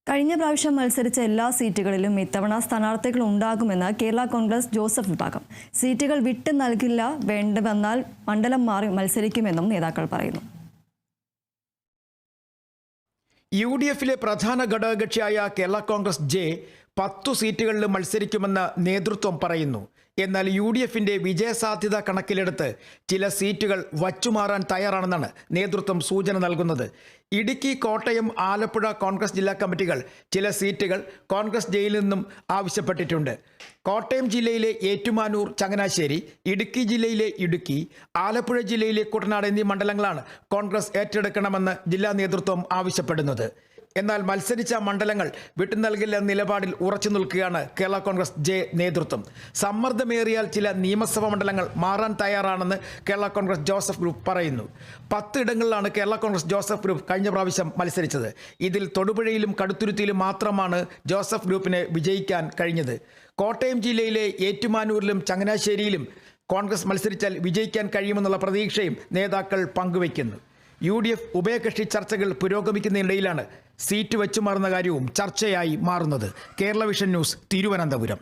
കഴിഞ്ഞ പ്രാവശ്യം മത്സരിച്ച എല്ലാ സീറ്റുകളിലും ഇത്തവണ സ്ഥാനാർത്ഥികൾ ഉണ്ടാകുമെന്ന് കേരള കോൺഗ്രസ് ജോസഫ് വിഭാഗം. സീറ്റുകൾ വിട്ടു നൽകില്ല, വേണ്ടിവന്നാൽ മണ്ഡലം മാറി മത്സരിക്കുമെന്നും നേതാക്കൾ പറയുന്നു. UDFിലെ പ്രധാന ഘടകകക്ഷിയായ കേരള കോൺഗ്രസ് ജെ 10 സീറ്റുകളിൽ മത്സരിക്കുമെന്ന് നേതൃത്വം പറയുന്നു. എന്നാൽ UDFിന്റെ വിജയസാധ്യത കണക്കിലെടുത്ത് ചില സീറ്റുകൾ വച്ചുമാറാൻ തയ്യാറാണെന്നാണ് നേതൃത്വം സൂചന നൽകുന്നത്. ഇടുക്കി, കോട്ടയം, ആലപ്പുഴ കോൺഗ്രസ് ജില്ലാ കമ്മിറ്റികൾ ചില സീറ്റുകൾ കോൺഗ്രസ് ജെയിൽ നിന്നും ആവശ്യപ്പെട്ടിട്ടുണ്ട്. കോട്ടയം ജില്ലയിലെ ഏറ്റുമാനൂർ, ചങ്ങനാശ്ശേരി, ഇടുക്കി ജില്ലയിലെ ഇടുക്കി, ആലപ്പുഴ ജില്ലയിലെ കുട്ടനാട് എന്നീ മണ്ഡലങ്ങളാണ് കോൺഗ്രസ് ഏറ്റെടുക്കണമെന്ന് ജില്ലാ നേതൃത്വം ആവശ്യപ്പെടുന്നത്. എന്നാൽ മത്സരിച്ച മണ്ഡലങ്ങൾ വിട്ടു നൽകില്ല നിലപാടിൽ ഉറച്ചു നിൽക്കുകയാണ് കേരള കോൺഗ്രസ് ജെ നേതൃത്വം. സമ്മർദ്ദമേറിയാൽ ചില നിയമസഭാ മണ്ഡലങ്ങൾ മാറാൻ തയ്യാറാണെന്ന് കേരള കോൺഗ്രസ് ജോസഫ് ഗ്രൂപ്പ് പറയുന്നു. 10 ഇടങ്ങളിലാണ് കേരള കോൺഗ്രസ് ജോസഫ് ഗ്രൂപ്പ് കഴിഞ്ഞ പ്രാവശ്യം മത്സരിച്ചത്. ഇതിൽ തൊടുപുഴയിലും കടുത്തുരുത്തിയിലും മാത്രമാണ് ജോസഫ് ഗ്രൂപ്പിന് വിജയിക്കാൻ കഴിഞ്ഞത്. കോട്ടയം ജില്ലയിലെ ഏറ്റുമാനൂരിലും ചങ്ങനാശ്ശേരിയിലും കോൺഗ്രസ് മത്സരിച്ചാൽ വിജയിക്കാൻ കഴിയുമെന്നുള്ള പ്രതീക്ഷയും നേതാക്കൾ പങ്കുവയ്ക്കുന്നു. UDF ഉഭയകക്ഷി ചർച്ചകൾ പുരോഗമിക്കുന്നതിനിടയിലാണ് സീറ്റ് വെച്ചുമാറുന്ന കാര്യവും ചർച്ചയായി മാറുന്നത്. Kerala vision news, Thiruvananthapuram.